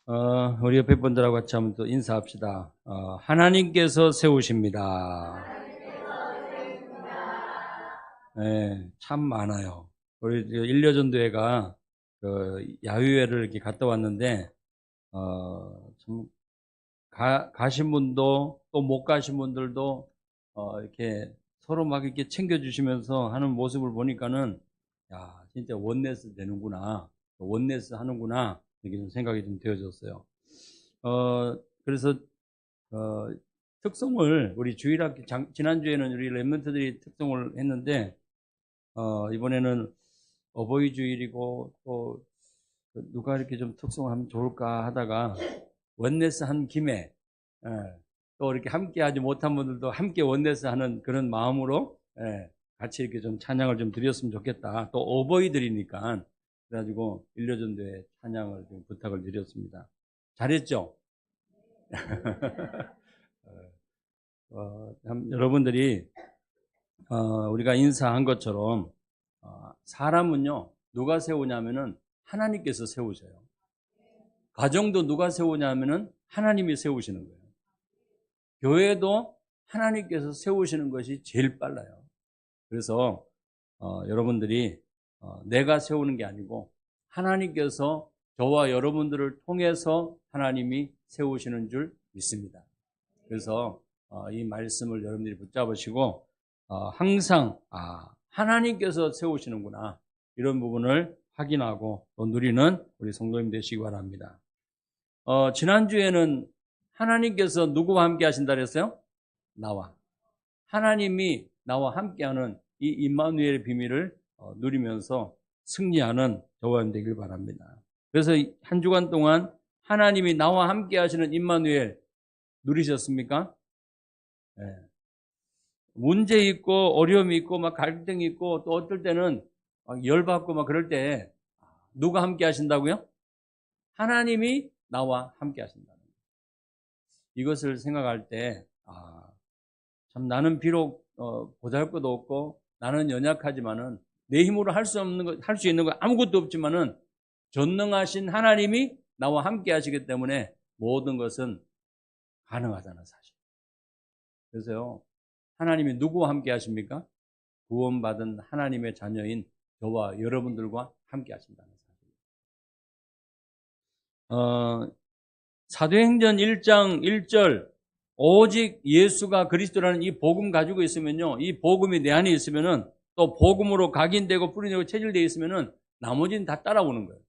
우리 옆에 분들하고 같이 한번 또 인사합시다. 하나님께서 세우십니다. 네, 참 많아요. 우리 일려전도회가 야유회를 이렇게 갔다 왔는데, 참, 가신 분도 또 못 가신 분들도, 이렇게 서로 막 이렇게 챙겨주시면서 하는 모습을 보니까는, 야, 진짜 원네스 되는구나. 원네스 하는구나. 이렇게 좀 생각이 좀 되어졌어요. 그래서, 어, 특송을, 우리 주일학교, 지난주에는 우리 랩런트들이 특송을 했는데, 이번에는 어버이 주일이고, 또, 누가 이렇게 좀 특송하면 좋을까 하다가, 원네스 한 김에, 예, 또 이렇게 함께 하지 못한 분들도 함께 원네스 하는 그런 마음으로, 예, 같이 이렇게 좀 찬양을 좀 드렸으면 좋겠다. 또 어버이들이니까. 그래가지고, 일려전도에 찬양을 좀 부탁을 드렸습니다. 잘했죠? 여러분들이 우리가 인사한 것처럼 사람은요 누가 세우냐면은 하나님께서 세우셔요. 가정도 누가 세우냐면은 하나님이 세우시는 거예요. 교회도 하나님께서 세우시는 것이 제일 빨라요. 그래서 여러분들이 내가 세우는 게 아니고 하나님께서 저와 여러분들을 통해서 하나님이 세우시는 줄 믿습니다. 그래서 이 말씀을 여러분들이 붙잡으시고 항상 하나님께서 세우시는구나 이런 부분을 확인하고 또 누리는 우리 성도님 되시기 바랍니다. 지난주에는 하나님께서 누구와 함께 하신다 그랬어요? 나와. 하나님이 나와 함께하는 이 임마누엘의 비밀을 누리면서 승리하는 저와 여러분 되길 바랍니다. 그래서 한 주간 동안 하나님이 나와 함께 하시는 임마누엘 누리셨습니까? 네. 문제 있고 어려움이 있고 막 갈등이 있고 또 어떨 때는 막 열받고 막 그럴 때 누가 함께 하신다고요? 하나님이 나와 함께 하신다는 거예요. 이것을 생각할 때 참 나는 비록 보잘것도 없고 나는 연약하지만은 내 힘으로 할 수 없는 것, 할 수 있는 거 아무것도 없지만은 전능하신 하나님이 나와 함께 하시기 때문에 모든 것은 가능하잖아 사실. 그래서요. 하나님이 누구와 함께 하십니까? 구원받은 하나님의 자녀인 저와 여러분들과 함께 하신다는 사실. 사도행전 1장 1절 오직 예수가 그리스도라는 이 복음 가지고 있으면요. 이 복음이 내 안에 있으면은 또 복음으로 각인되고 뿌리되고 체질되어 있으면은 나머지는 다 따라오는 거예요.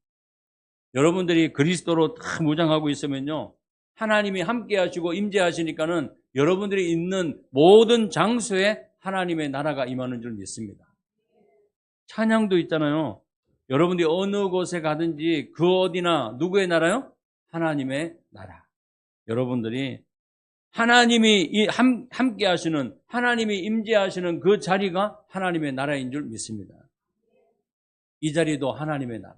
여러분들이 그리스도로 다 무장하고 있으면요. 하나님이 함께 하시고 임재하시니까는 여러분들이 있는 모든 장소에 하나님의 나라가 임하는 줄 믿습니다. 찬양도 있잖아요. 여러분들이 어느 곳에 가든지 그 어디나 누구의 나라요? 하나님의 나라. 여러분들이 하나님이 함께 하시는 하나님이 임재하시는 그 자리가 하나님의 나라인 줄 믿습니다. 이 자리도 하나님의 나라.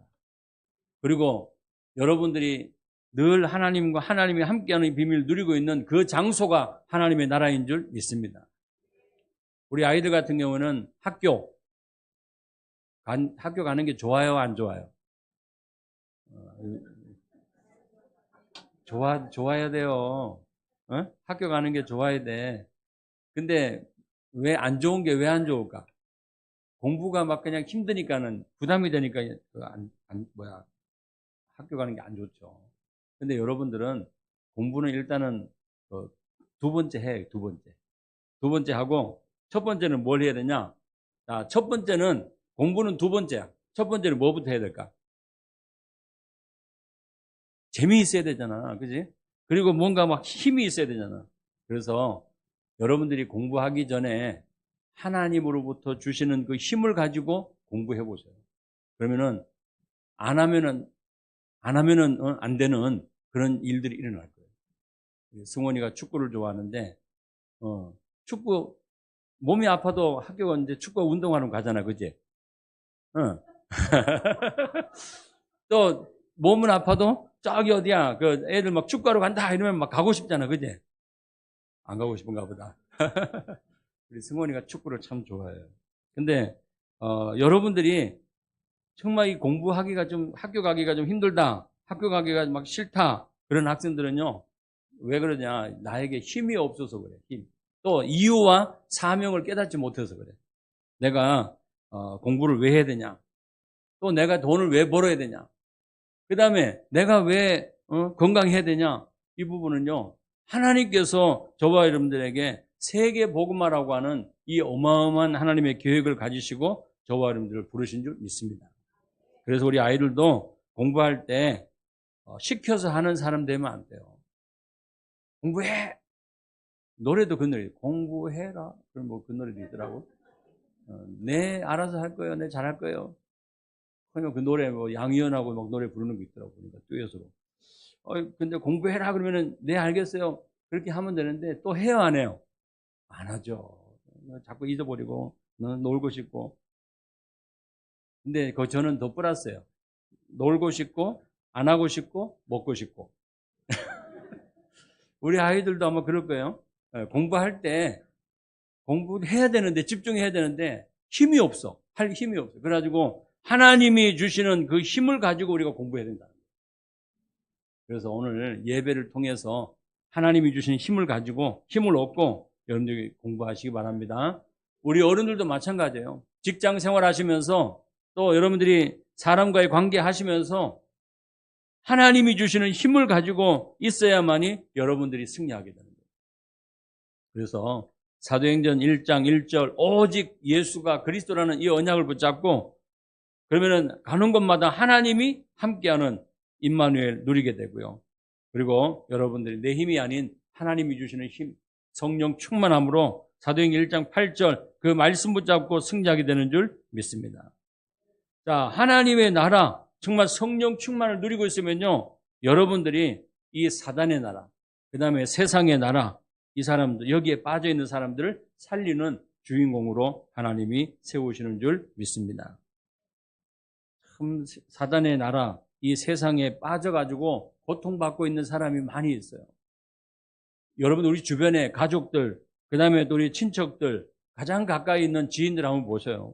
그리고 여러분들이 늘 하나님과 하나님이 함께하는 비밀을 누리고 있는 그 장소가 하나님의 나라인 줄 믿습니다. 우리 아이들 같은 경우는 학교 가는 게 좋아요, 안 좋아요? 좋아야 돼요. 학교 가는 게 좋아야 돼. 근데 왜 안 좋은 게 왜 안 좋을까? 공부가 막 그냥 힘드니까는 부담이 되니까 학교 가는 게 안 좋죠. 근데 여러분들은 공부는 일단은 두 번째 해, 두 번째. 두 번째 하고 첫 번째는 뭘 해야 되냐? 자, 첫 번째는 공부는 두 번째야. 첫 번째는 뭐부터 해야 될까? 재미있어야 되잖아. 그지? 그리고 뭔가 막 힘이 있어야 되잖아. 그래서 여러분들이 공부하기 전에 하나님으로부터 주시는 그 힘을 가지고 공부해 보세요. 그러면은 안 하면은 안 되는 그런 일들이 일어날 거예요. 승원이가 축구를 좋아하는데 축구 몸이 아파도 학교 가는데 축구 운동하러 가잖아, 그지? 또 몸은 아파도 저기 어디야 그 애들 막 축구하러 간다 이러면 막 가고 싶잖아, 그지? 안 가고 싶은가 보다. 우리 승원이가 축구를 참 좋아해요. 근데 여러분들이 정말 이 공부하기가 좀 학교 가기가 좀 힘들다, 학교 가기가 막 싫다 그런 학생들은요, 왜 그러냐? 나에게 힘이 없어서 그래. 힘. 또 이유와 사명을 깨닫지 못해서 그래. 내가 공부를 왜 해야 되냐? 또 내가 돈을 왜 벌어야 되냐? 그 다음에 내가 왜 건강해야 되냐? 이 부분은요, 하나님께서 저와 여러분들에게 세계 복음화라고 하는 이 어마어마한 하나님의 계획을 가지시고 저와 여러분들을 부르신 줄 믿습니다. 그래서 우리 아이들도 공부할 때 시켜서 하는 사람 되면 안 돼요. 공부해! 노래도 그 노래, 공부해라. 그럼 뭐 그 노래도 있더라고. 네, 알아서 할 거예요. 네, 잘할 거예요. 그냥 그 노래, 뭐, 양희연하고 막 노래 부르는 거 있더라고. 그러니까 듀엣으로. 근데 공부해라 그러면은, 네, 알겠어요. 그렇게 하면 되는데, 또 해요, 안 해요? 안 하죠. 자꾸 잊어버리고, 놀고 싶고. 근데 저는 더 플러스예요. 놀고 싶고, 안 하고 싶고, 먹고 싶고. 우리 아이들도 아마 그럴 거예요. 공부할 때, 공부해야 되는데, 집중해야 되는데, 힘이 없어. 할 힘이 없어. 그래가지고, 하나님이 주시는 그 힘을 가지고 우리가 공부해야 된다. 그래서 오늘 예배를 통해서 하나님이 주신 힘을 가지고 힘을 얻고 여러분들이 공부하시기 바랍니다. 우리 어른들도 마찬가지예요. 직장 생활 하시면서 또 여러분들이 사람과의 관계 하시면서 하나님이 주시는 힘을 가지고 있어야만이 여러분들이 승리하게 되는 거예요. 그래서 사도행전 1장 1절 오직 예수가 그리스도라는 이 언약을 붙잡고 그러면은 가는 곳마다 하나님이 함께하는 임마누엘 누리게 되고요. 그리고 여러분들이 내 힘이 아닌 하나님이 주시는 힘, 성령 충만함으로 사도행전 1장 8절 그 말씀 붙잡고 승리하게 되는 줄 믿습니다. 자, 하나님의 나라, 정말 성령 충만을 누리고 있으면요. 여러분들이 이 사단의 나라, 그 다음에 세상의 나라, 이 사람들, 여기에 빠져 있는 사람들을 살리는 주인공으로 하나님이 세우시는 줄 믿습니다. 참 사단의 나라, 이 세상에 빠져가지고 고통받고 있는 사람이 많이 있어요. 여러분, 우리 주변에 가족들, 그 다음에 또 우리 친척들, 가장 가까이 있는 지인들 한번 보세요.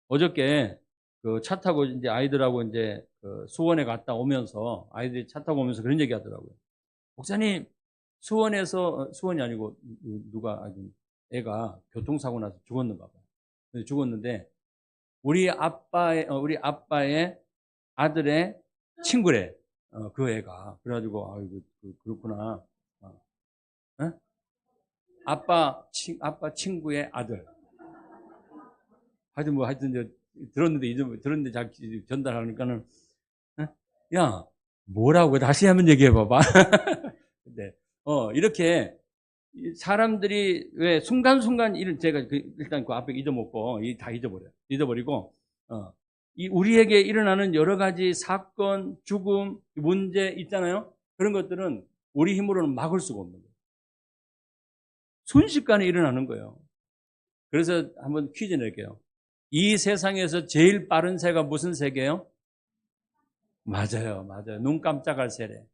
어저께 그 차 타고 이제 아이들하고 이제 그 수원에 갔다 오면서 아이들이 차 타고 오면서 그런 얘기 하더라고요. 목사님, 수원에서, 수원이 아니고 누가, 애가 교통사고 나서 죽었는가 봐요. 죽었는데, 우리 아빠의 아들의 친구래, 그 애가. 그래가지고, 아이고, 그렇구나. 어? 아빠 친구의 아들. 하여튼 이제 들었는데 자기 전달하니까는, 야, 뭐라고 다시 한번 얘기해 봐봐. 근데, 이렇게 사람들이 왜 순간순간 제가 일단 그 앞에 잊어먹고, 다 잊어버리고, 우리에게 일어나는 여러 가지 사건, 죽음, 문제 있잖아요. 그런 것들은 우리 힘으로는 막을 수가 없는 거예요. 순식간에 일어나는 거예요. 그래서 한번 퀴즈 낼게요. 이 세상에서 제일 빠른 새가 무슨 새게요? 맞아요. 눈 깜짝할 새래.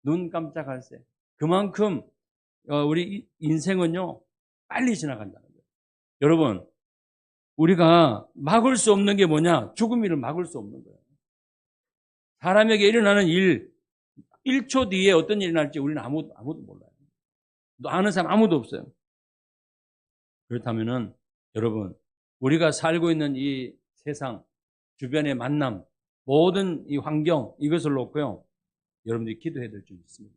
눈 깜짝할 새. 그만큼 우리 인생은요, 빨리 지나간다는 거예요. 여러분, 우리가 막을 수 없는 게 뭐냐? 죽음을 막을 수 없는 거예요. 사람에게 일어나는 1초 뒤에 어떤 일이 날지 우리는 아무도 몰라요. 아는 사람 아무도 없어요. 그렇다면은, 여러분, 우리가 살고 있는 이 세상, 주변의 만남, 모든 이 환경, 이것을 놓고요, 여러분들이 기도해야 될 줄 믿습니다.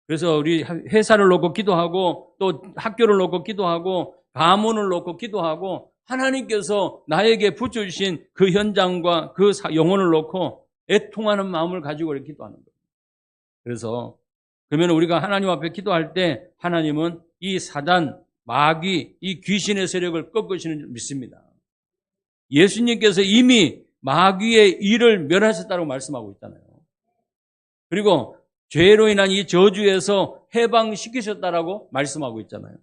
그래서 우리 회사를 놓고 기도하고, 또 학교를 놓고 기도하고, 가문을 놓고 기도하고, 하나님께서 나에게 붙여주신 그 현장과 그 영혼을 놓고 애통하는 마음을 가지고 이렇게 기도하는 거예요. 그래서 그러면 우리가 하나님 앞에 기도할 때 하나님은 이 사단, 마귀, 이 귀신의 세력을 꺾으시는 줄 믿습니다. 예수님께서 이미 마귀의 일을 멸하셨다고 말씀하고 있잖아요. 그리고 죄로 인한 이 저주에서 해방시키셨다라고 말씀하고 있잖아요.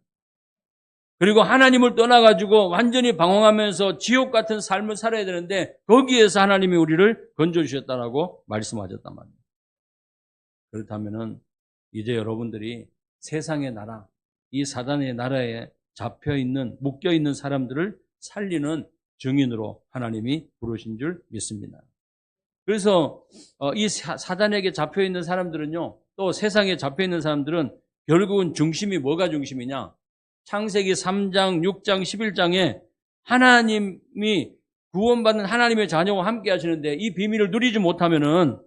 그리고 하나님을 떠나가지고 완전히 방황하면서 지옥 같은 삶을 살아야 되는데 거기에서 하나님이 우리를 건져주셨다라고 말씀하셨단 말이에요. 그렇다면은 이제 여러분들이 세상의 나라, 이 사단의 나라에 잡혀있는, 묶여있는 사람들을 살리는 증인으로 하나님이 부르신 줄 믿습니다. 그래서 이 사단에게 잡혀 있는 사람들은요, 또 세상에 잡혀 있는 사람들은 결국은 중심이 뭐가 중심이냐? 창세기 3장, 6장, 11장에 하나님이 구원받는 하나님의 자녀와 함께 하시는데 이 비밀을 누리지 못하면은,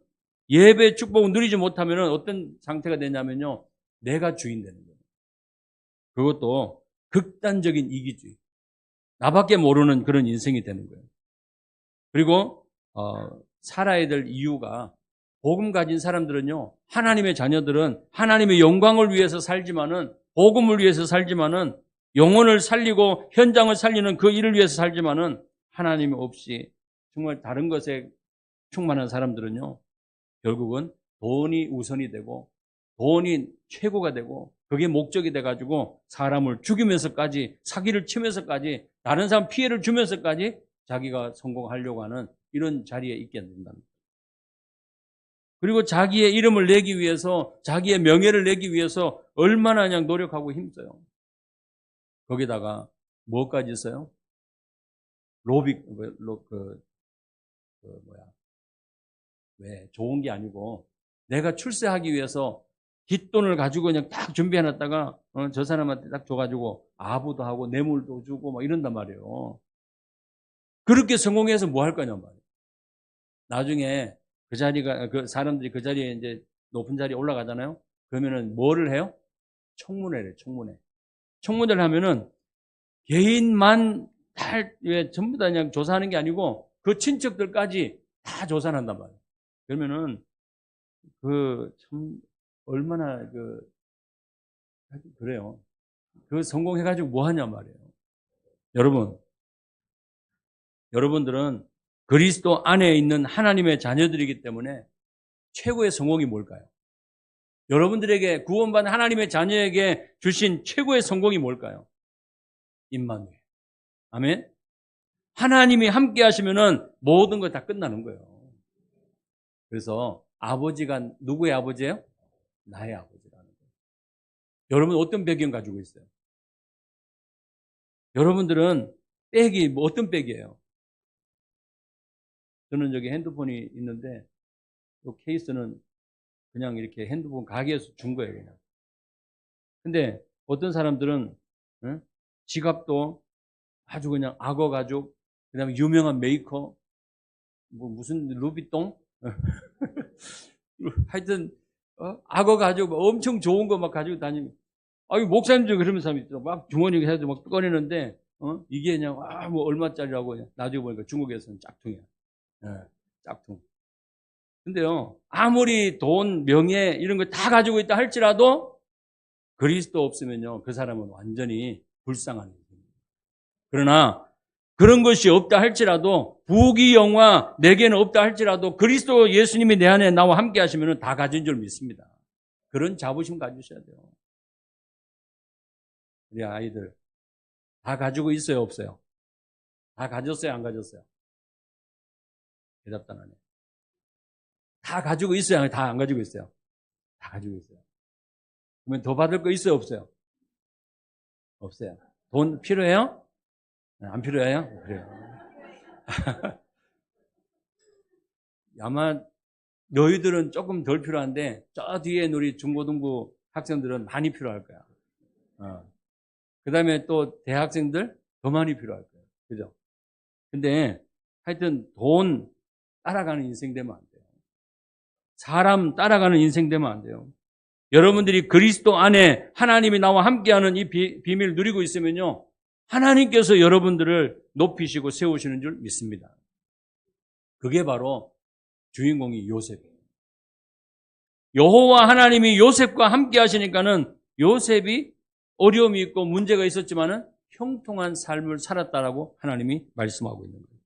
예배 축복을 누리지 못하면은 어떤 상태가 되냐면요, 내가 주인 되는 거예요. 그것도 극단적인 이기주의. 나밖에 모르는 그런 인생이 되는 거예요. 그리고 살아야 될 이유가, 복음 가진 사람들은요, 하나님의 자녀들은 하나님의 영광을 위해서 살지만은, 복음을 위해서 살지만은, 영혼을 살리고 현장을 살리는 그 일을 위해서 살지만은, 하나님 없이 정말 다른 것에 충만한 사람들은요, 결국은 돈이 우선이 되고 돈이 최고가 되고 그게 목적이 돼가지고 사람을 죽이면서까지, 사기를 치면서까지, 다른 사람 피해를 주면서까지 자기가 성공하려고 하는 이런 자리에 있게 된답니다. 그리고 자기의 이름을 내기 위해서, 자기의 명예를 내기 위해서 얼마나 그냥 노력하고 힘써요. 거기다가 뭐까지 있어요? 왜 좋은 게 아니고, 내가 출세하기 위해서 뒷돈을 가지고 그냥 딱 준비해놨다가 저 사람한테 딱 줘가지고 아부도 하고 뇌물도 주고 막 이런단 말이에요. 그렇게 성공해서 뭐 할 거냐 말이에요. 나중에 그 사람들이 그 자리에 이제 높은 자리에 올라가잖아요. 그러면은 뭐를 해요? 청문회를, 청문회. 청문회를 하면은 개인만 왜 전부 다 그냥 조사하는 게 아니고 그 친척들까지 다 조사를 한단 말이에요. 그러면은 참 얼마나 그래요. 그 성공해가지고 뭐 하냐 말이에요. 여러분들은 그리스도 안에 있는 하나님의 자녀들이기 때문에 최고의 성공이 뭘까요? 여러분들에게 구원받은 하나님의 자녀에게 주신 최고의 성공이 뭘까요? 임마누엘. 아멘. 하나님이 함께 하시면은 모든 거 다 끝나는 거예요. 그래서 아버지가 누구의 아버지예요? 나의 아버지라는 거예요. 여러분 어떤 배경 가지고 있어요? 여러분들은 백이 어떤 백이에요? 저는 여기 핸드폰이 있는데 이 케이스는 그냥 이렇게 핸드폰 가게에서 준 거예요, 그냥. 근데 어떤 사람들은 지갑도 아주 그냥 악어 가죽, 그다음에 유명한 메이커, 무슨 루비똥, 하여튼 악어 가죽 엄청 좋은 거 막 가지고 다니고. 목사님도 그러는 사람이 있더라고. 막 주머니에 해서 막 꺼내는데 이게 그냥 뭐 얼마짜리라고. 나중에 보니까 중국에서는 짝퉁이야. 예, 짝퉁. 근데요, 아무리 돈, 명예 이런 거 다 가지고 있다 할지라도 그리스도 없으면요, 그 사람은 완전히 불쌍한 인생입니다. 그러나 그런 것이 없다 할지라도, 부귀 영화 내게는 없다 할지라도 그리스도 예수님이 내 안에 나와 함께 하시면 다 가진 줄 믿습니다. 그런 자부심 가지셔야 돼요. 우리 아이들 다 가지고 있어요, 없어요? 다 가졌어요, 안 가졌어요? 대답도 안 하네. 다 가지고 있어요, 다 안 가지고 있어요? 다 가지고 있어요. 그러면 더 받을 거 있어요, 없어요? 없어요. 돈 필요해요? 안 필요해요? 그래요. 아마 너희들은 조금 덜 필요한데 저 뒤에 우리 중고등부 학생들은 많이 필요할 거야. 그 다음에 또 대학생들 더 많이 필요할 거예요. 그죠? 근데 하여튼 돈 따라가는 인생 되면 안 돼요. 사람 따라가는 인생 되면 안 돼요. 여러분들이 그리스도 안에 하나님이 나와 함께하는 이 비밀을 누리고 있으면요, 하나님께서 여러분들을 높이시고 세우시는 줄 믿습니다. 그게 바로 주인공이 요셉이에요. 여호와 하나님이 요셉과 함께 하시니까는 요셉이 어려움이 있고 문제가 있었지만은 형통한 삶을 살았다라고 하나님이 말씀하고 있는 거예요.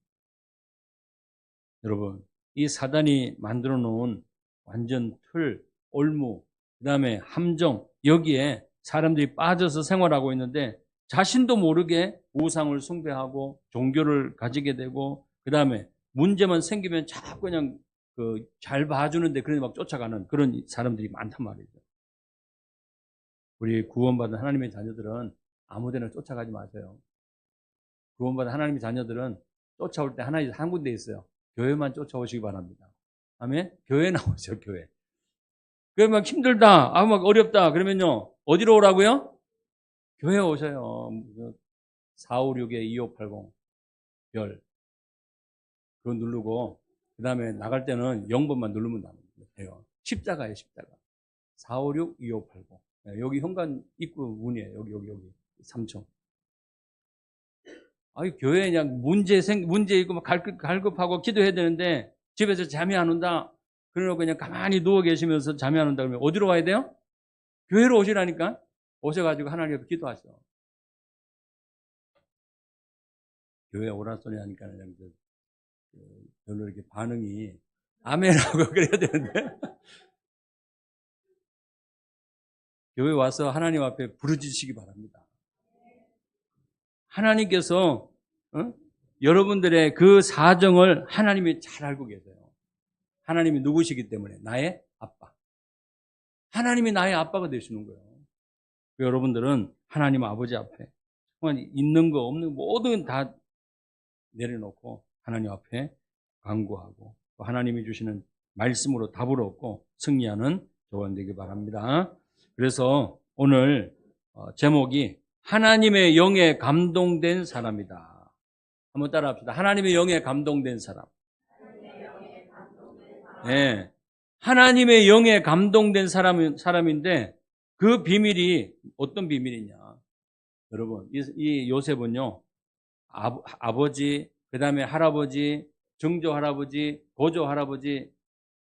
여러분, 이 사단이 만들어 놓은 완전 틀, 올무, 그 다음에 함정, 여기에 사람들이 빠져서 생활하고 있는데 자신도 모르게 우상을 숭배하고 종교를 가지게 되고, 그 다음에 문제만 생기면 자꾸 그냥 잘 봐주는데 그런데 막 쫓아가는 그런 사람들이 많단 말이죠. 우리 구원받은 하나님의 자녀들은 아무 데나 쫓아가지 마세요. 구원받은 하나님의 자녀들은 쫓아올 때 한 군데 있어요. 교회만 쫓아오시기 바랍니다. 아멘? 교회 나오죠, 교회. 그래, 막 힘들다, 막 어렵다, 그러면요, 어디로 오라고요? 교회 오셔요. 456-2580 별. 그거 누르고, 그 다음에 나갈 때는 0번만 누르면 돼요. 십자가예요, 십자가. 456-2580. 여기 현관 입구 문이에요. 여기. 3층. 아이, 교회에 그냥 문제 있고 막 갈급하고 기도해야 되는데, 집에서 잠이 안 온다. 그러고 그냥 가만히 누워 계시면서 잠이 안 온다 그러면 어디로 와야 돼요? 교회로 오시라니까? 오셔가지고 하나님 앞에 기도하셔. 교회 오라 소리 하니까 그냥 별로 이렇게 반응이 아멘하고 그래야 되는데. 교회 와서 하나님 앞에 부르짖으시기 바랍니다. 하나님께서 여러분들의 그 사정을 하나님이 잘 알고 계세요. 하나님이 누구시기 때문에 나의 아빠. 하나님이 나의 아빠가 되시는 거예요. 여러분들은 하나님 아버지 앞에 정말 있는 거 없는 거 모든 다 내려놓고 하나님 앞에 간구하고 또 하나님이 주시는 말씀으로 답을 얻고 승리하는 저와 되기 바랍니다. 그래서 오늘 제목이 하나님의 영에 감동된 사람이다. 한번 따라합시다. 하나님의 영에 감동된 사람. 네. 하나님의 영에 감동된 사람인데 그 비밀이 어떤 비밀이냐. 여러분, 이 요셉은요, 아버지, 그 다음에 할아버지, 증조 할아버지, 고조 할아버지,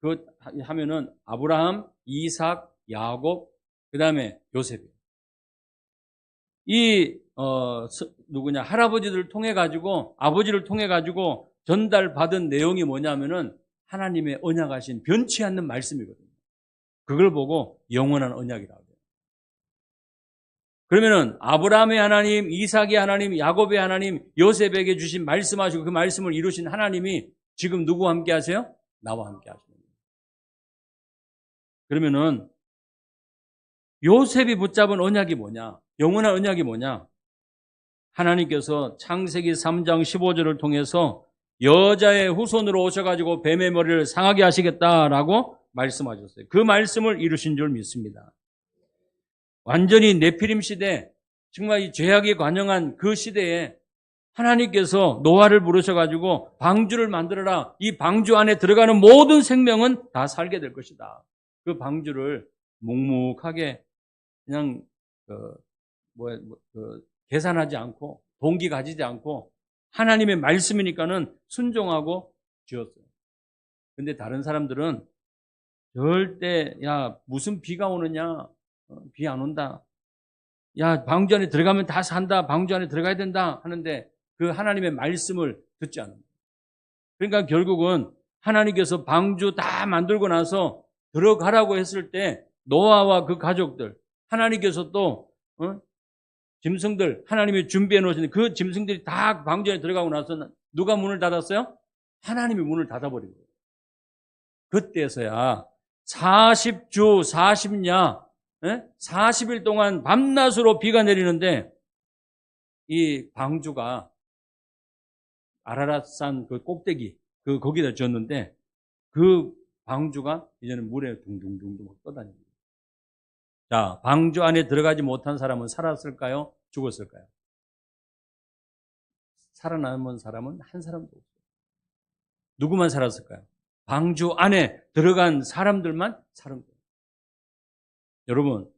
그 하면은 아브라함, 이삭, 야곱, 그 다음에 요셉이에요. 누구냐, 할아버지들을 통해가지고, 아버지를 통해가지고 전달받은 내용이 뭐냐면은 하나님의 언약하신 변치 않는 말씀이거든요. 그걸 보고 영원한 언약이라고 해요. 그러면은 아브라함의 하나님, 이삭의 하나님, 야곱의 하나님, 요셉에게 주신 말씀하시고 그 말씀을 이루신 하나님이 지금 누구와 함께 하세요? 나와 함께 하시는 거예요. 그러면은 요셉이 붙잡은 언약이 뭐냐? 영원한 언약이 뭐냐? 하나님께서 창세기 3장 15절을 통해서 여자의 후손으로 오셔가지고 뱀의 머리를 상하게 하시겠다라고 말씀하셨어요. 그 말씀을 이루신 줄 믿습니다. 완전히 네피림 시대, 정말 이 죄악이 관영한 그 시대에 하나님께서 노아를 부르셔가지고 방주를 만들어라. 이 방주 안에 들어가는 모든 생명은 다 살게 될 것이다. 그 방주를 묵묵하게 그냥 계산하지 않고 동기 가지지 않고 하나님의 말씀이니까는 순종하고 지었어요. 근데 다른 사람들은 절대 무슨 비가 오느냐, 비 안 온다. 방주 안에 들어가면 다 산다. 방주 안에 들어가야 된다 하는데 그 하나님의 말씀을 듣지 않는 거예요. 그러니까 결국은 하나님께서 방주 다 만들고 나서 들어가라고 했을 때 노아와 그 가족들, 하나님께서 또 짐승들, 하나님이 준비해 놓으신 그 짐승들이 다 방주 안에 들어가고 나서 누가 문을 닫았어요? 하나님이 문을 닫아버린 거예요. 그때서야 40주 40야 40일 동안 밤낮으로 비가 내리는데 이 방주가 아라랏산 그 꼭대기 거기다 졌는데 그 방주가 이제는 물에 둥둥둥둥 떠다닙니다. 자, 방주 안에 들어가지 못한 사람은 살았을까요? 죽었을까요? 살아남은 사람은 한 사람도 없어요. 누구만 살았을까요? 방주 안에 들어간 사람들만 살은 거예요. 여러분,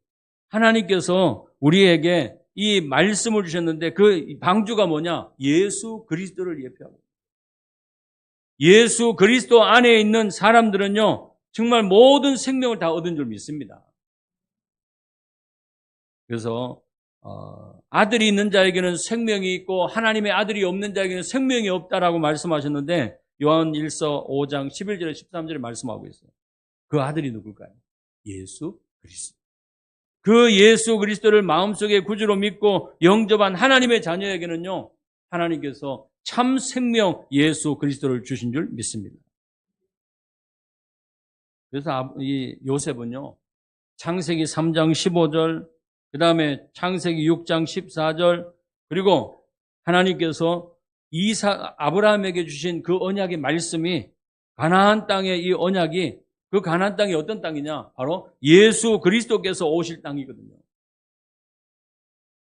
하나님께서 우리에게 이 말씀을 주셨는데 그 방주가 뭐냐? 예수 그리스도를 예표하고 예수 그리스도 안에 있는 사람들은요, 정말 모든 생명을 다 얻은 줄 믿습니다. 그래서 아들이 있는 자에게는 생명이 있고 하나님의 아들이 없는 자에게는 생명이 없다라고 말씀하셨는데 요한 1서 5장 11절에 13절에 말씀하고 있어요. 그 아들이 누굴까요? 예수 그리스도. 그 예수 그리스도를 마음속에 구주로 믿고 영접한 하나님의 자녀에게는요, 하나님께서 참 생명 예수 그리스도를 주신 줄 믿습니다. 그래서 이 요셉은요, 창세기 3장 15절, 그 다음에 창세기 6장 14절, 그리고 하나님께서 아브라함에게 주신 그 언약의 말씀이 가나안 땅의 이 언약이, 그 가나안 땅이 어떤 땅이냐? 바로 예수 그리스도께서 오실 땅이거든요.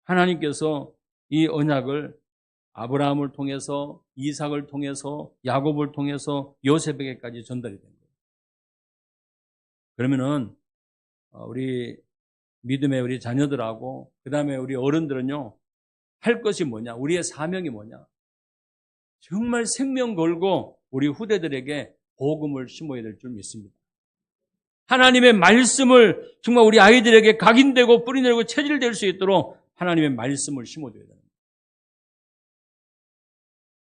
하나님께서 이 언약을 아브라함을 통해서, 이삭을 통해서, 야곱을 통해서 요셉에게까지 전달이 된 거예요. 그러면은 우리 믿음의 우리 자녀들하고 그다음에 우리 어른들은요, 할 것이 뭐냐? 우리의 사명이 뭐냐? 정말 생명 걸고 우리 후대들에게 복음을 심어야 될 줄 믿습니다. 하나님의 말씀을 정말 우리 아이들에게 각인되고 뿌리내리고 체질될 수 있도록 하나님의 말씀을 심어줘야 됩니다.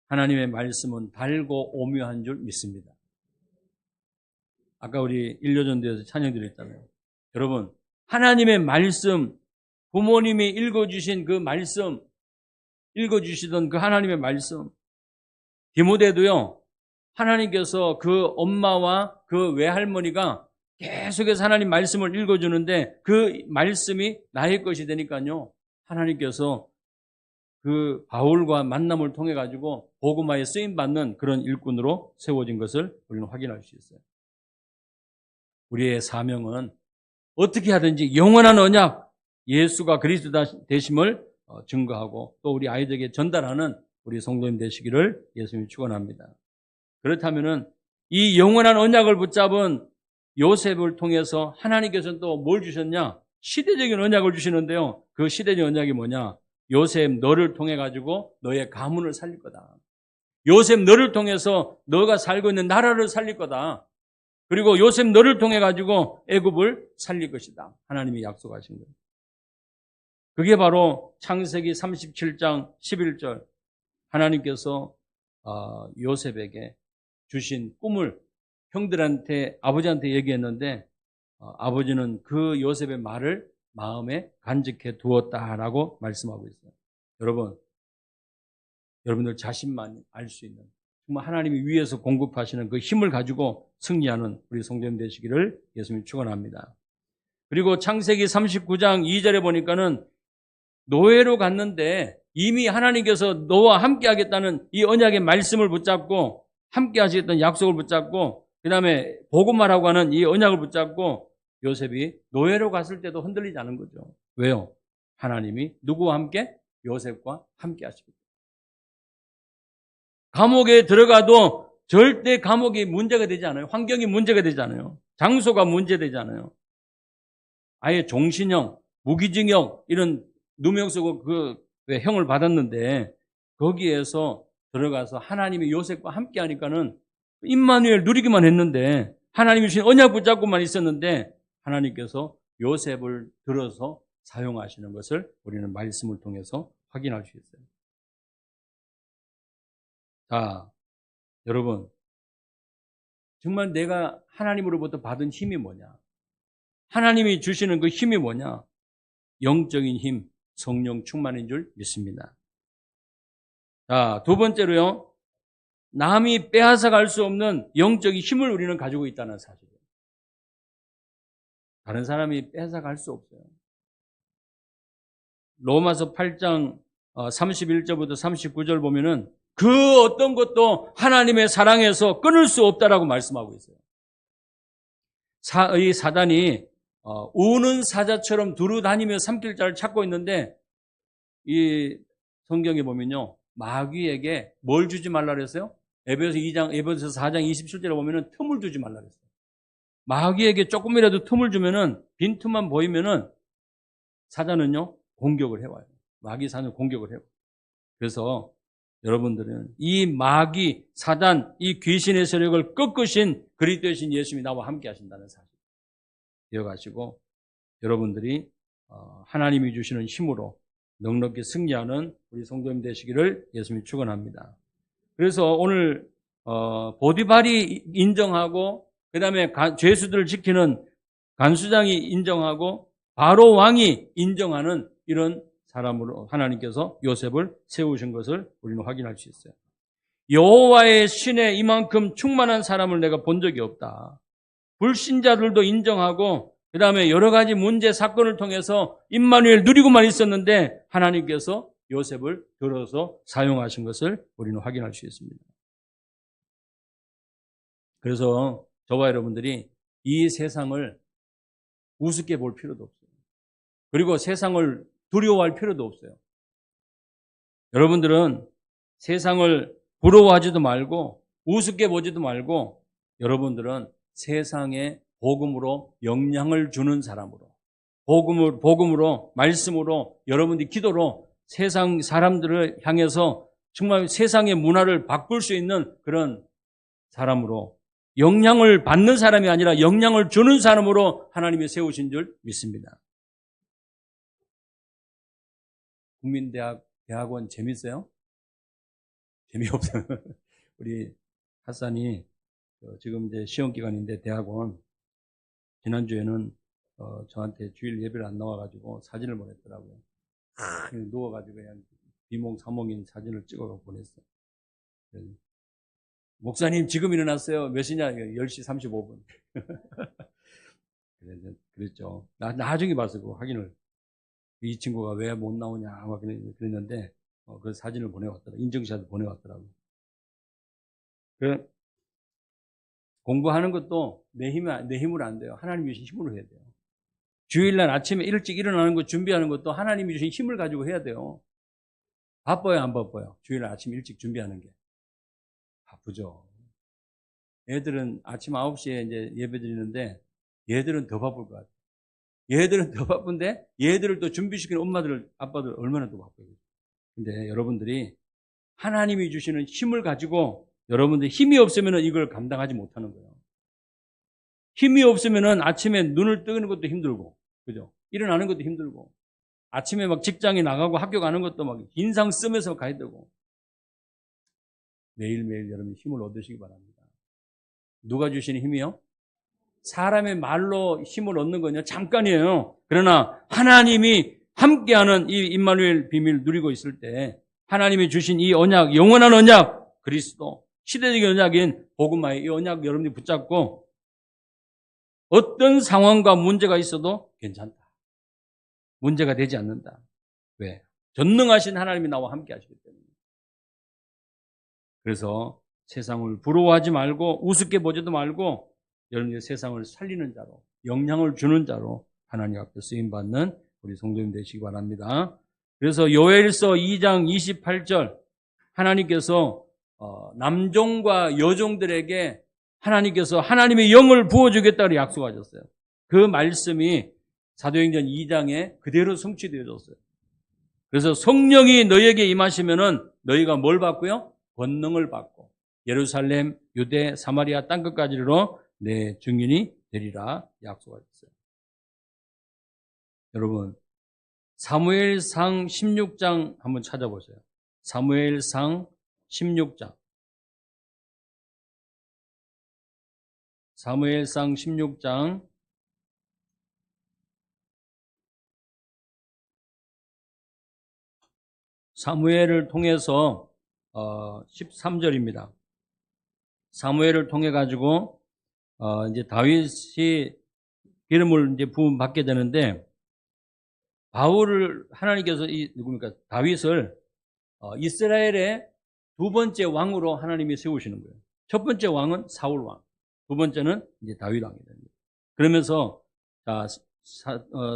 하나님의 말씀은 달고 오묘한 줄 믿습니다. 아까 우리 일요전도에서 찬양 드렸잖아요. 여러분, 하나님의 말씀, 부모님이 읽어주신 그 말씀, 읽어주시던 그 하나님의 말씀, 디모데도요, 하나님께서 그 엄마와 그 외할머니가 계속해서 하나님 말씀을 읽어주는데 그 말씀이 나의 것이 되니까요, 하나님께서 그 바울과 만남을 통해 가지고 복음화에 쓰임받는 그런 일꾼으로 세워진 것을 우리는 확인할 수 있어요. 우리의 사명은 어떻게 하든지 영원한 언약, 예수가 그리스도 되심을 증거하고 또 우리 아이들에게 전달하는 우리 성도님 되시기를 예수님이 축원합니다. 그렇다면은 이 영원한 언약을 붙잡은 요셉을 통해서 하나님께서는 또 뭘 주셨냐? 시대적인 언약을 주시는데요. 그 시대적인 언약이 뭐냐? 요셉, 너를 통해 가지고 너의 가문을 살릴 거다. 요셉, 너를 통해서 너가 살고 있는 나라를 살릴 거다. 그리고 요셉, 너를 통해 가지고 애굽을 살릴 것이다. 하나님이 약속하신 거예요. 그게 바로 창세기 37장 11절 하나님께서 요셉에게 주신 꿈을 형들한테, 아버지한테 얘기했는데 아버지는 그 요셉의 말을 마음에 간직해 두었다라고 말씀하고 있어요. 여러분들 자신만 알 수 있는, 정말 하나님이 위에서 공급하시는 그 힘을 가지고 승리하는 우리 성도님 되시기를 예수님이 축원합니다. 그리고 창세기 39장 2절에 보니까는 노예로 갔는데 이미 하나님께서 너와 함께 하겠다는 이 언약의 말씀을 붙잡고 함께 하시겠다는 약속을 붙잡고 그 다음에 복음화라고 하는 이 언약을 붙잡고 요셉이 노예로 갔을 때도 흔들리지 않은 거죠. 왜요? 하나님이 누구와 함께? 요셉과 함께 하시거든요. 감옥에 들어가도 절대 감옥이 문제가 되지 않아요. 환경이 문제가 되지 않아요. 장소가 문제되지 않아요. 아예 종신형, 무기징역 이런 누명 쓰고 그 형을 받았는데 거기에서 들어가서 하나님이 요셉과 함께 하니까는 임마누엘 누리기만 했는데 하나님이 주신 언약 붙잡고만 있었는데 하나님께서 요셉을 들어서 사용하시는 것을 우리는 말씀을 통해서 확인할 수 있어요. 자, 여러분, 정말 내가 하나님으로부터 받은 힘이 뭐냐? 하나님이 주시는 그 힘이 뭐냐? 영적인 힘, 성령 충만인 줄 믿습니다. 자, 두 번째로요, 남이 빼앗아갈 수 없는 영적인 힘을 우리는 가지고 있다는 사실이에요. 다른 사람이 빼앗아갈 수 없어요. 로마서 8장 31절부터 39절 보면은 그 어떤 것도 하나님의 사랑에서 끊을 수 없다라고 말씀하고 있어요. 이 사단이 우는 사자처럼 두루 다니며 삼킬 자를 찾고 있는데 이 성경에 보면요, 마귀에게 뭘 주지 말라 그랬어요? 에베소서 4장 27절에 보면은 틈을 주지 말라 그랬어요. 마귀에게 조금이라도 틈을 주면은, 빈틈만 보이면은 사자는요 공격을 해와요. 마귀 사는 공격을 해요. 그래서 여러분들은 이 마귀, 사단, 이 귀신의 세력을 꺾으신 그리스도이신 예수님이 나와 함께 하신다는 사실 기억하시고 여러분들이 하나님이 주시는 힘으로 넉넉히 승리하는 우리 성도님 되시기를 예수님이 축원합니다. 그래서 오늘 보디발이 인정하고 그 다음에 죄수들을 지키는 간수장이 인정하고 바로 왕이 인정하는 이런 사람으로 하나님께서 요셉을 세우신 것을 우리는 확인할 수 있어요. 여호와의 신에 이만큼 충만한 사람을 내가 본 적이 없다. 불신자들도 인정하고 그 다음에 여러 가지 문제 사건을 통해서 임마누엘 누리고만 있었는데 하나님께서 요셉을 들어서 사용하신 것을 우리는 확인할 수 있습니다. 그래서 저와 여러분들이 이 세상을 우습게 볼 필요도 없어요. 그리고 세상을 두려워할 필요도 없어요. 여러분들은 세상을 부러워하지도 말고 우습게 보지도 말고 여러분들은 세상에 복음으로 영향을 주는 사람으로 복음으로 말씀으로 여러분들이 기도로 세상 사람들을 향해서 정말 세상의 문화를 바꿀 수 있는 그런 사람으로 영향을 받는 사람이 아니라 영향을 주는 사람으로 하나님이 세우신 줄 믿습니다. 국민대학원 재밌어요? 재미없어요. 우리 핫산이 지금 이제 시험 기간인데 대학원 지난주에는 저한테 주일 예배를 안 나와가지고 사진을 보냈더라고요. 누워가지고 그냥 비몽사몽인 사진을 찍어서 보냈어요. 목사님 지금 일어났어요. 몇 시냐? 10시 35분. 그랬죠. 나중에 봐서 그 확인을. 이 친구가 왜 못 나오냐 아마 그랬는데 그 사진을 보내왔더라고요. 인증샷을 보내왔더라고요. 공부하는 것도 내 힘으로 안 돼요. 하나님이 주신 힘으로 해야 돼요. 주일날 아침에 일찍 일어나는 것 준비하는 것도 하나님이 주신 힘을 가지고 해야 돼요. 바빠요, 안 바빠요? 주일날 아침 일찍 준비하는 게. 바쁘죠. 애들은 아침 9시에 이제 예배 드리는데 얘들은 더 바쁠 것 같아요. 얘들은 더 바쁜데 얘들을 또 준비시키는 엄마들, 아빠들 얼마나 더 바빠요. 근데 여러분들이 하나님이 주시는 힘을 가지고 여러분들 힘이 없으면 이걸 감당하지 못하는 거예요. 힘이 없으면 아침에 눈을 뜨는 것도 힘들고, 그죠? 일어나는 것도 힘들고, 아침에 막 직장에 나가고 학교 가는 것도 막 인상 쓰면서 가야 되고, 매일매일 여러분 힘을 얻으시기 바랍니다. 누가 주시는 힘이요? 사람의 말로 힘을 얻는 건요, 잠깐이에요. 그러나 하나님이 함께하는 이 임마누엘 비밀을 누리고 있을 때 하나님이 주신 이 언약, 영원한 언약, 그리스도, 시대적인 언약인 복음화의 이 언약 여러분이 붙잡고 어떤 상황과 문제가 있어도 괜찮다. 문제가 되지 않는다. 왜? 전능하신 하나님이 나와 함께 하시기 때문에. 그래서 세상을 부러워하지 말고 우습게 보지도 말고 여러분의 세상을 살리는 자로 영향을 주는 자로 하나님 앞에 쓰임받는 우리 성도님 되시기 바랍니다. 그래서 요엘서 2장 28절 하나님께서 남종과 여종들에게 하나님께서 하나님의 영을 부어주겠다고 약속하셨어요. 그 말씀이 사도행전 2장에 그대로 성취되어졌어요. 그래서 성령이 너희에게 임하시면은 너희가 뭘 받고요? 권능을 받고 예루살렘, 유대, 사마리아 땅끝까지로 내 증인이 되리라 약속하셨어요. 여러분 사무엘상 16장 한번 찾아보세요. 사무엘상 16장. 사무엘상 16장 사무엘을 통해서 13절입니다. 사무엘을 통해 가지고 이제 다윗이 기름을 이제 부음 받게 되는데 바울을 하나님께서 누굽니까? 다윗을 이스라엘의 두 번째 왕으로 하나님이 세우시는 거예요. 첫 번째 왕은 사울 왕, 두 번째는 이제 다윗 왕이 됩니다. 그러면서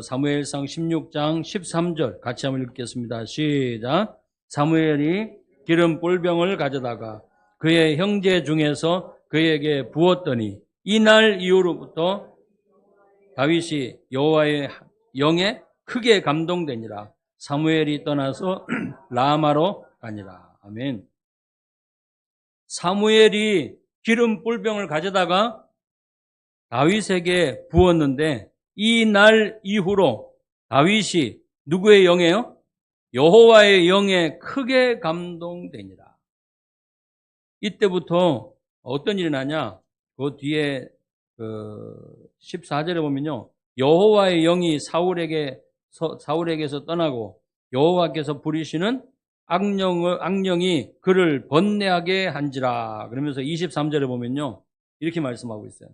사무엘상 16장 13절 같이 한번 읽겠습니다. 시작. 사무엘이 기름 뿔병을 가져다가 그의 형제 중에서 그에게 부었더니 이날 이후로부터 다윗이 여호와의 영에 크게 감동되니라. 사무엘이 떠나서 라마로 가니라. 아멘. 사무엘이 기름 뿔병을 가져다가 다윗에게 부었는데 이 날 이후로 다윗이 누구의 영이에요? 여호와의 영에 크게 감동되니라. 이때부터 어떤 일이 나냐? 그 뒤에 14절에 보면요. 여호와의 영이 사울에게서 떠나고 여호와께서 부리시는 악령이 그를 번뇌하게 한지라. 그러면서 23절에 보면요. 이렇게 말씀하고 있어요.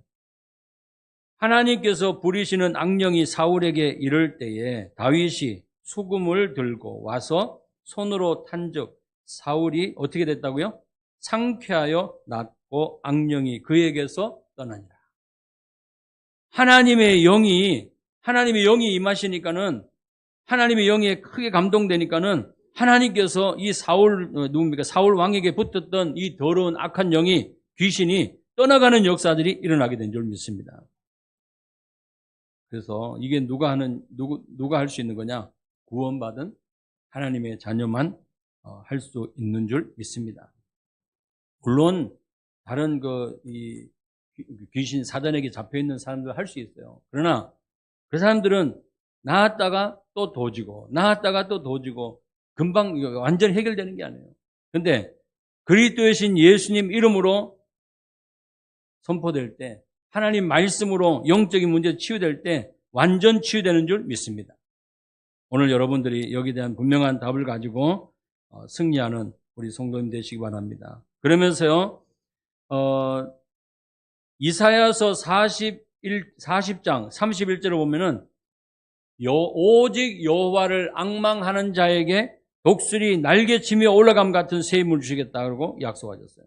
하나님께서 부리시는 악령이 사울에게 이를 때에 다윗이 수금을 들고 와서 손으로 탄즉 사울이 어떻게 됐다고요? 상쾌하여 그 악령이 그에게서 떠나니라. 하나님의 영이 임하시니까는, 하나님의 영에 크게 감동되니까는 하나님께서 이 사울 왕에게 붙었던 이 더러운 악한 영이, 귀신이 떠나가는 역사들이 일어나게 된 줄 믿습니다. 그래서 이게 누가 할 수 있는 거냐? 구원받은 하나님의 자녀만 할 수 있는 줄 믿습니다. 물론 다른 이 귀신 사단에게 잡혀 있는 사람들 할 수 있어요. 그러나 그 사람들은 나았다가 또 도지고 금방 완전히 해결되는 게 아니에요. 근데 그리스도의 신 예수님 이름으로 선포될 때, 하나님 말씀으로 영적인 문제 치유될 때 완전 치유되는 줄 믿습니다. 오늘 여러분들이 여기에 대한 분명한 답을 가지고 승리하는 우리 성도님 되시기 바랍니다. 그러면서요, 이사야서 40장 31절을 보면은 오직 여호와를 앙망하는 자에게 독수리 날개치며 올라감 같은 새 힘을 주시겠다고 약속하셨어요.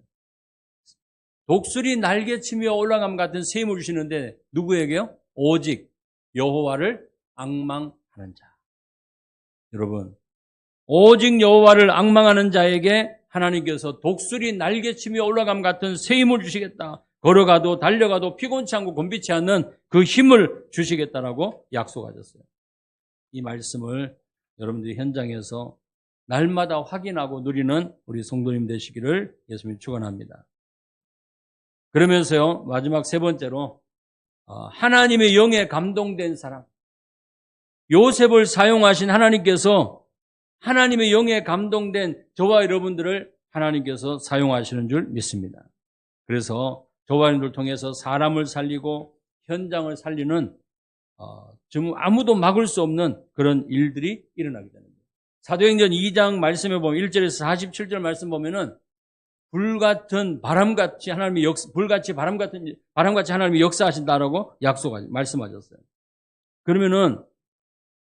독수리 날개치며 올라감 같은 새 힘을 주시는데 누구에게요? 오직 여호와를 앙망하는 자. 여러분, 오직 여호와를 앙망하는 자에게 하나님께서 독수리 날개치며 올라감 같은 새 힘을 주시겠다. 걸어가도 달려가도 피곤치 않고 곤비치 않는 그 힘을 주시겠다라고 약속하셨어요. 이 말씀을 여러분들이 현장에서 날마다 확인하고 누리는 우리 성도님 되시기를 예수님 축원합니다. 그러면서요, 마지막 세 번째로 하나님의 영에 감동된 사람, 요셉을 사용하신 하나님께서 하나님의 영에 감동된 저와 여러분들을 하나님께서 사용하시는 줄 믿습니다. 그래서 저와 여러분들을 통해서 사람을 살리고 현장을 살리는 지금 아무도 막을 수 없는 그런 일들이 일어나게 되는 거예요. 사도행전 2장 말씀에 보면 1절에서 47절 말씀 보면은 불같이 바람같이 하나님이 역사하신다라고 말씀하셨어요. 그러면은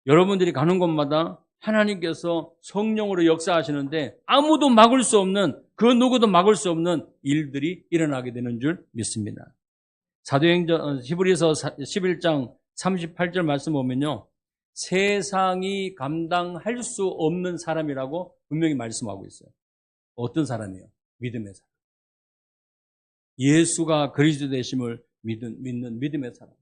여러분들이 가는 곳마다 하나님께서 성령으로 역사하시는데 아무도 막을 수 없는, 그 누구도 막을 수 없는 일들이 일어나게 되는 줄 믿습니다. 사도행전 히브리서 11장 38절 말씀 보면요, 세상이 감당할 수 없는 사람이라고 분명히 말씀하고 있어요. 어떤 사람이에요? 믿음의 사람. 예수가 그리스도 되심을 믿는 믿음의 사람.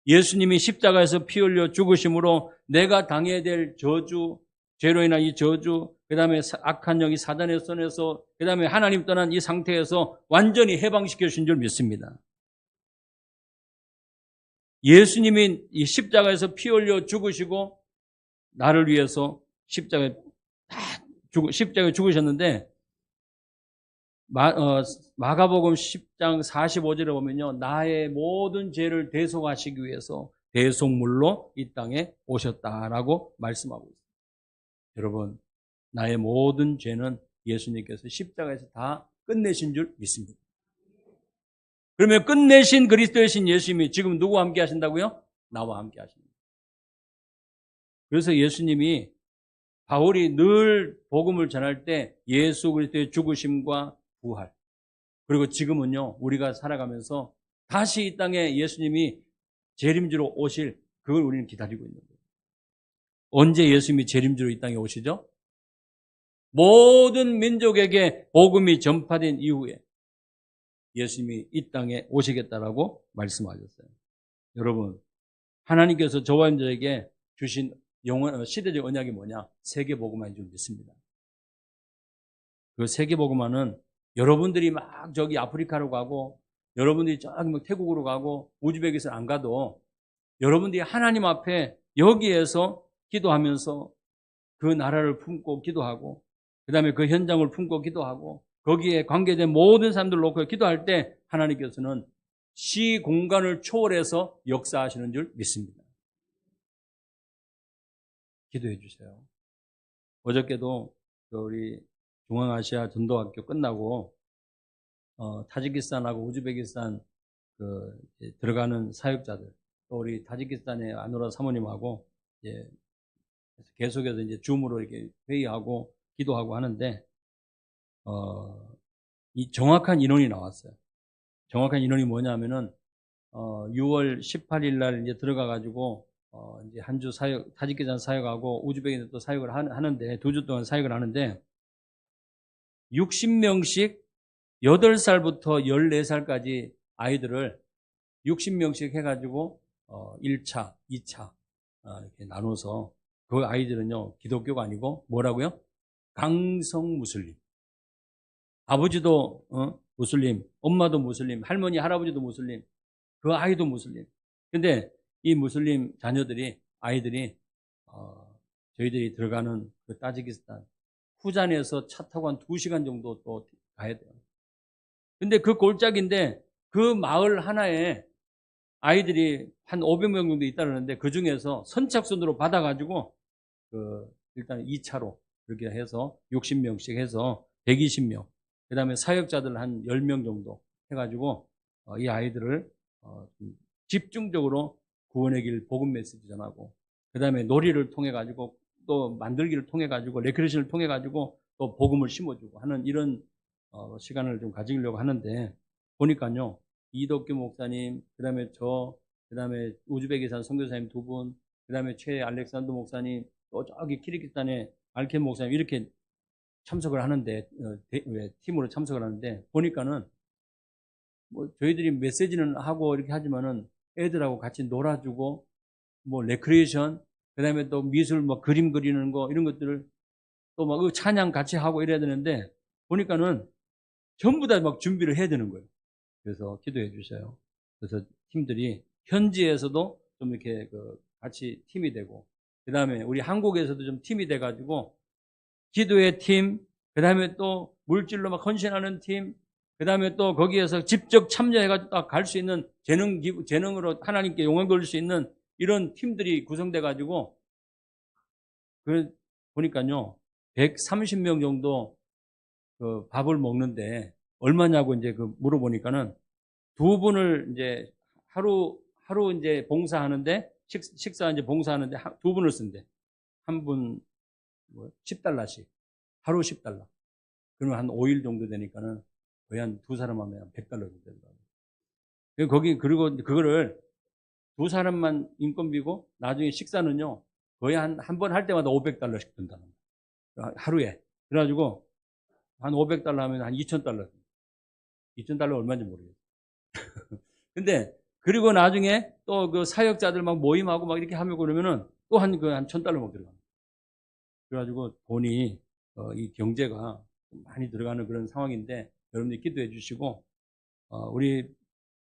예수님이 십자가에서 피 흘려 죽으심으로 내가 당해야 될 저주, 죄로 인한 이 저주, 그 다음에 악한 영이 사단의 손에서, 그 다음에 하나님 떠난 이 상태에서 완전히 해방시켜 주신 줄 믿습니다. 예수님이 이 십자가에서 피 흘려 죽으시고 나를 위해서 십자가에 죽으셨는데, 마가복음 10장 45절에 보면요, 나의 모든 죄를 대속하시기 위해서 대속물로 이 땅에 오셨다라고 말씀하고 있습니다. 여러분, 나의 모든 죄는 예수님께서 십자가에서 다 끝내신 줄 믿습니다. 그러면 끝내신 그리스도의 신 예수님이 지금 누구와 함께 하신다고요? 나와 함께 하십니다. 그래서 예수님이, 바울이 늘 복음을 전할 때 예수 그리스도의 죽으심과 부활, 그리고 지금은요, 우리가 살아가면서 다시 이 땅에 예수님이 재림주로 오실, 그걸 우리는 기다리고 있는 거예요. 언제 예수님이 재림주로 이 땅에 오시죠? 모든 민족에게 복음이 전파된 이후에 예수님이 이 땅에 오시겠다라고 말씀하셨어요. 여러분, 하나님께서 저와 여러분들에게 주신 시대적 언약이 뭐냐? 세계복음화인 줄 믿습니다. 그 세계복음화는 여러분들이 막 저기 아프리카로 가고, 여러분들이 저기 막 태국으로 가고, 우즈베키스탄 안 가도 여러분들이 하나님 앞에 여기에서 기도하면서 그 나라를 품고 기도하고, 그 다음에 그 현장을 품고 기도하고, 거기에 관계된 모든 사람들을 놓고 기도할 때 하나님께서는 시 공간을 초월해서 역사하시는 줄 믿습니다. 기도해 주세요. 어저께도 우리 중앙아시아 전도학교 끝나고 타지키스탄하고 우즈베키스탄 들어가는 사역자들, 또 우리 타지키스탄의 아누라 사모님하고 계속해서 이제 줌으로 이렇게 회의하고 기도하고 하는데 이 정확한 인원이 나왔어요. 정확한 인원이 뭐냐면은 6월 18일 날 이제 들어가 가지고 이제 한 주 사역, 타지키스탄 사역하고 우즈베키스탄 또 사역을 하는데 2주 동안 사역을 하는데 60명씩 8살부터 14살까지 아이들을 60명씩 해가지고 1차, 2차 이렇게 나눠서 그 아이들은요 기독교가 아니고 뭐라고요? 강성 무슬림. 아버지도 무슬림, 엄마도 무슬림, 할머니, 할아버지도 무슬림, 그 아이도 무슬림. 근데 이 무슬림 자녀들이 아이들이 저희들이 들어가는 그 타지키스탄 후잔에서 차 타고 한 2시간 정도 또 가야 돼요. 근데 그 골짜기인데 그 마을 하나에 아이들이 한 500명 정도 있다는데 그 중에서 선착순으로 받아가지고 일단 2차로 그렇게 해서 60명씩 해서 120명, 그 다음에 사역자들 한 10명 정도 해가지고 이 아이들을 집중적으로 구원의 길 복음 메시지 전하고, 그 다음에 놀이를 통해 가지고 또 만들기를 통해 가지고 레크레이션을 통해 가지고 또 복음을 심어주고 하는 이런 시간을 좀 가지려고 하는데, 보니까요 이덕규 목사님, 그 다음에 그 다음에 우즈베키스탄 선교사님 2분, 그 다음에 최 알렉산더 목사님, 또 저기 키르기스탄의 알켄 목사님 이렇게 참석을 하는데 팀으로 참석을 하는데, 보니까는 뭐 저희들이 메시지는 하고 이렇게 하지만은 애들하고 같이 놀아주고 뭐 레크레이션, 그다음에 또 미술 뭐 그림 그리는 거 이런 것들을 또 막 찬양 같이 하고 이래야 되는데, 보니까는 전부 다 막 준비를 해야 되는 거예요. 그래서 기도해 주셔요. 그래서 팀들이 현지에서도 좀 이렇게 같이 팀이 되고, 그다음에 우리 한국에서도 좀 팀이 돼 가지고 기도의 팀, 그다음에 또 물질로 막 헌신하는 팀, 그다음에 또 거기에서 직접 참여해가지고 갈 수 있는 재능으로 하나님께 영광 돌릴 수 있는 이런 팀들이 구성돼가지고 보니까요 130명 정도 밥을 먹는데 얼마냐고 이제 물어보니까는 2분을 이제 하루 이제 봉사하는데 식사 이제 봉사하는데 2분을 쓴대. 한 분 10달러씩 하루 10달러. 그러면 한 5일 정도 되니까는 거의 한 2사람 하면 100달러 정도 된다고. 그리고 그거를 2사람만 인건비고 나중에 식사는요 거의 한 번 할 때마다 500달러씩 든다는 거예요. 하루에. 그래가지고 한 500달러 하면 한 2,000달러. 2,000달러 얼마인지 모르겠어요. 근데 그리고 나중에 또 그 사역자들 막 모임하고 막 이렇게 하면 그러면은 또 한 1,000달러 막 들어갑니다. 그래가지고 돈이 이 경제가 많이 들어가는 그런 상황인데, 여러분들이 기도해 주시고 우리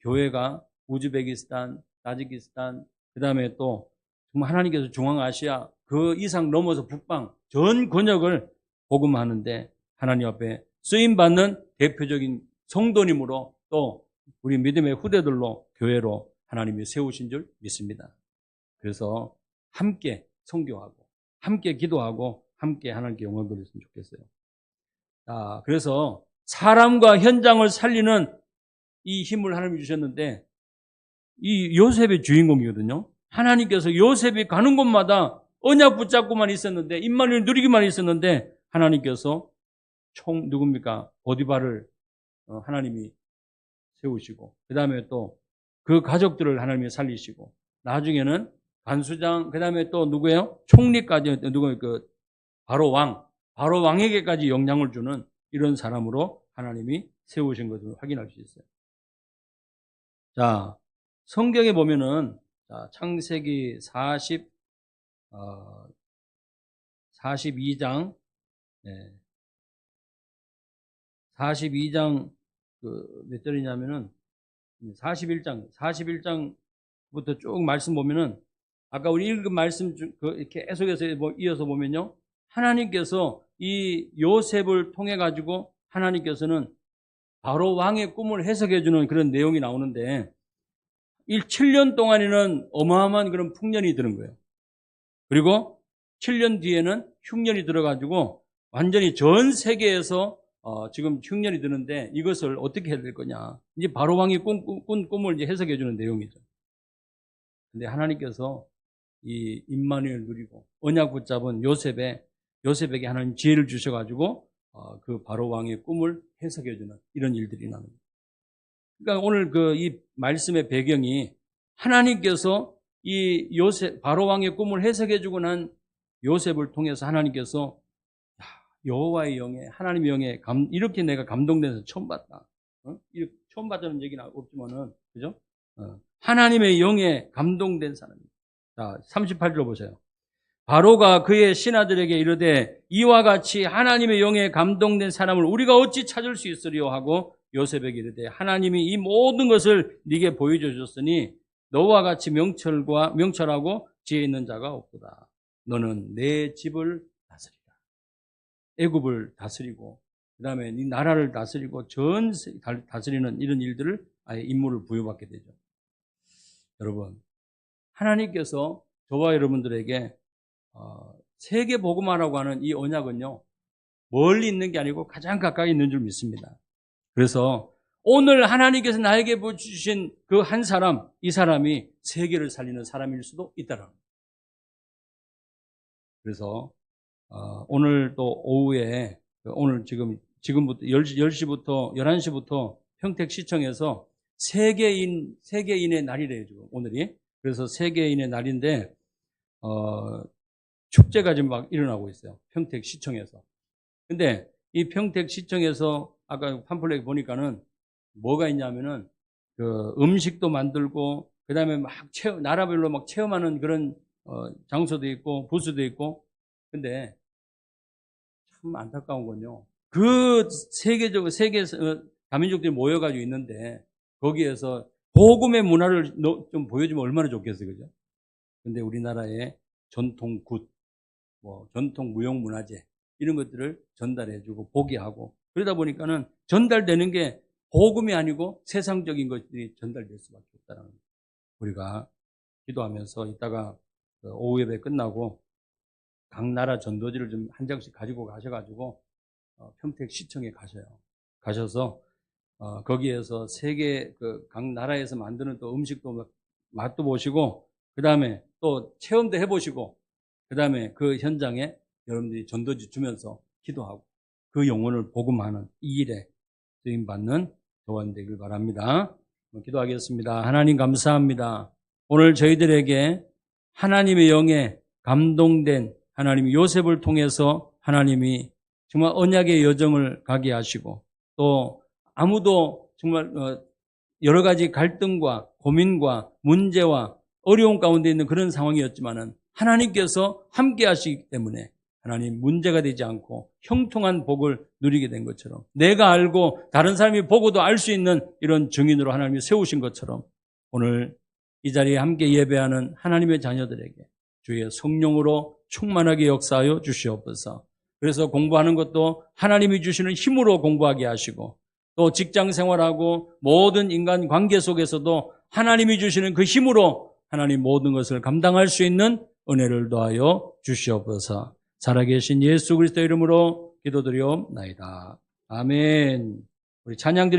교회가 우즈베키스탄, 타지키스탄, 그 다음에 또 정말 하나님께서 중앙아시아 그 이상 넘어서 북방 전 권역을 복음하는데 하나님 앞에 쓰임받는 대표적인 성도님으로 또 우리 믿음의 후대들로 교회로 하나님이 세우신 줄 믿습니다. 그래서 함께 선교하고 함께 기도하고 함께 하나님께 영광 돌렸으면 좋겠어요. 그래서 사람과 현장을 살리는 이 힘을 하나님이 주셨는데, 이 요셉의 주인공이거든요. 하나님께서 요셉이 가는 곳마다 언약 붙잡고만 있었는데, 임마누엘 누리기만 있었는데, 하나님께서 누굽니까? 보디발을 하나님이 세우시고, 그 다음에 또 그 가족들을 하나님이 살리시고, 나중에는 간수장, 그 다음에 또 누구예요? 총리까지, 바로 왕에게까지 영향을 주는 이런 사람으로 하나님이 세우신 것을 확인할 수 있어요. 자, 성경에 보면은 창세기 42장 42장 몇 절이냐면은 41장부터 쭉 말씀 보면은 아까 우리 읽은 말씀 이렇게 계속해서 이어서 보면요, 하나님께서 이 요셉을 통해 가지고 하나님께서는 바로 왕의 꿈을 해석해 주는 그런 내용이 나오는데, 7년 동안에는 어마어마한 그런 풍년이 드는 거예요. 그리고 7년 뒤에는 흉년이 들어가지고 완전히 전 세계에서 지금 흉년이 드는데, 이것을 어떻게 해야 될 거냐. 이제 바로 왕이 꾼 꿈을 이제 해석해 주는 내용이죠. 근데 하나님께서 이 임마누엘 누리고 언약 붙잡은 요셉에게 하나님 지혜를 주셔가지고 그 바로 왕의 꿈을 해석해주는 이런 일들이 나옵니다. 그러니까 오늘 이 말씀의 배경이 하나님께서 이 바로 왕의 꿈을 해석해주고 난 요셉을 통해서 하나님께서 여호와의 영에 하나님의 영에 이렇게 내가 감동돼서 처음 봤다. 이렇게 처음 봤다는 얘기는 없지만은 그죠? 하나님의 영에 감동된 사람입니다. 자, 38절 보세요. 바로가 그의 신하들에게 이르되 이와 같이 하나님의 영에 감동된 사람을 우리가 어찌 찾을 수 있으리요 하고 요셉에게 이르되 하나님이 이 모든 것을 네게 보여주셨으니 너와 같이 명철하고 지혜 있는 자가 없도다. 너는 내 집을 다스리라. 애굽을 다스리고 그다음에 네 나라를 다스리고 전 다스리는 이런 일들을 아예 임무를 부여받게 되죠. 여러분, 하나님께서 저와 여러분들에게 세계 복음화라고 하는 이 언약은요, 멀리 있는 게 아니고 가장 가까이 있는 줄 믿습니다. 그래서 오늘 하나님께서 나에게 주신 그 한 사람, 이 사람이 세계를 살리는 사람일 수도 있다라는 거예요. 그래서 오늘 또 오후에 오늘 지금부터 10시부터 11시부터 평택시청에서 세계인의 날이래요, 지금 오늘이. 그래서 세계인의 날인데 축제가 지금 막 일어나고 있어요. 평택시청에서. 근데 이 평택시청에서 아까 팜플렛 보니까는 뭐가 있냐면은 그 음식도 만들고 그다음에 막 나라별로 막 체험하는 그런 장소도 있고 부스도 있고. 근데 참 안타까운 건요. 그 세계 다민족들이 모여가지고 있는데 거기에서 복음의 문화를 좀 보여주면 얼마나 좋겠어요, 그죠? 근데 우리나라의 전통 굿, 전통 무형문화재 이런 것들을 전달해주고 보게 하고 그러다 보니까는 전달되는 게 복음이 아니고 세상적인 것들이 전달될 수밖에 없다는 거예요. 우리가 기도하면서 이따가 오후 예배 끝나고 각 나라 전도지를 좀 한 장씩 가지고 가셔가지고 평택시청에 가셔서 거기에서 세계 각 나라에서 만드는 또 음식도 맛도 보시고 그 다음에 또 체험도 해보시고 그 다음에 그 현장에 여러분들이 전도지 주면서 기도하고 그 영혼을 복음하는 이 일에 쓰임받는 저와 되길 바랍니다. 기도하겠습니다. 하나님 감사합니다. 오늘 저희들에게 하나님의 영에 감동된 하나님이 요셉을 통해서 하나님이 정말 언약의 여정을 가게 하시고 또 아무도 정말 여러 가지 갈등과 고민과 문제와 어려움 가운데 있는 그런 상황이었지만은 하나님께서 함께 하시기 때문에 하나님 문제가 되지 않고 형통한 복을 누리게 된 것처럼 내가 알고 다른 사람이 보고도 알 수 있는 이런 증인으로 하나님이 세우신 것처럼 오늘 이 자리에 함께 예배하는 하나님의 자녀들에게 주의 성령으로 충만하게 역사하여 주시옵소서. 그래서 공부하는 것도 하나님이 주시는 힘으로 공부하게 하시고 또 직장 생활하고 모든 인간 관계 속에서도 하나님이 주시는 그 힘으로 하나님 모든 것을 감당할 수 있는 은혜를 더하여 주시옵소서. 살아계신 예수 그리스도 이름으로 기도드리옵나이다. 아멘. 우리 찬양드리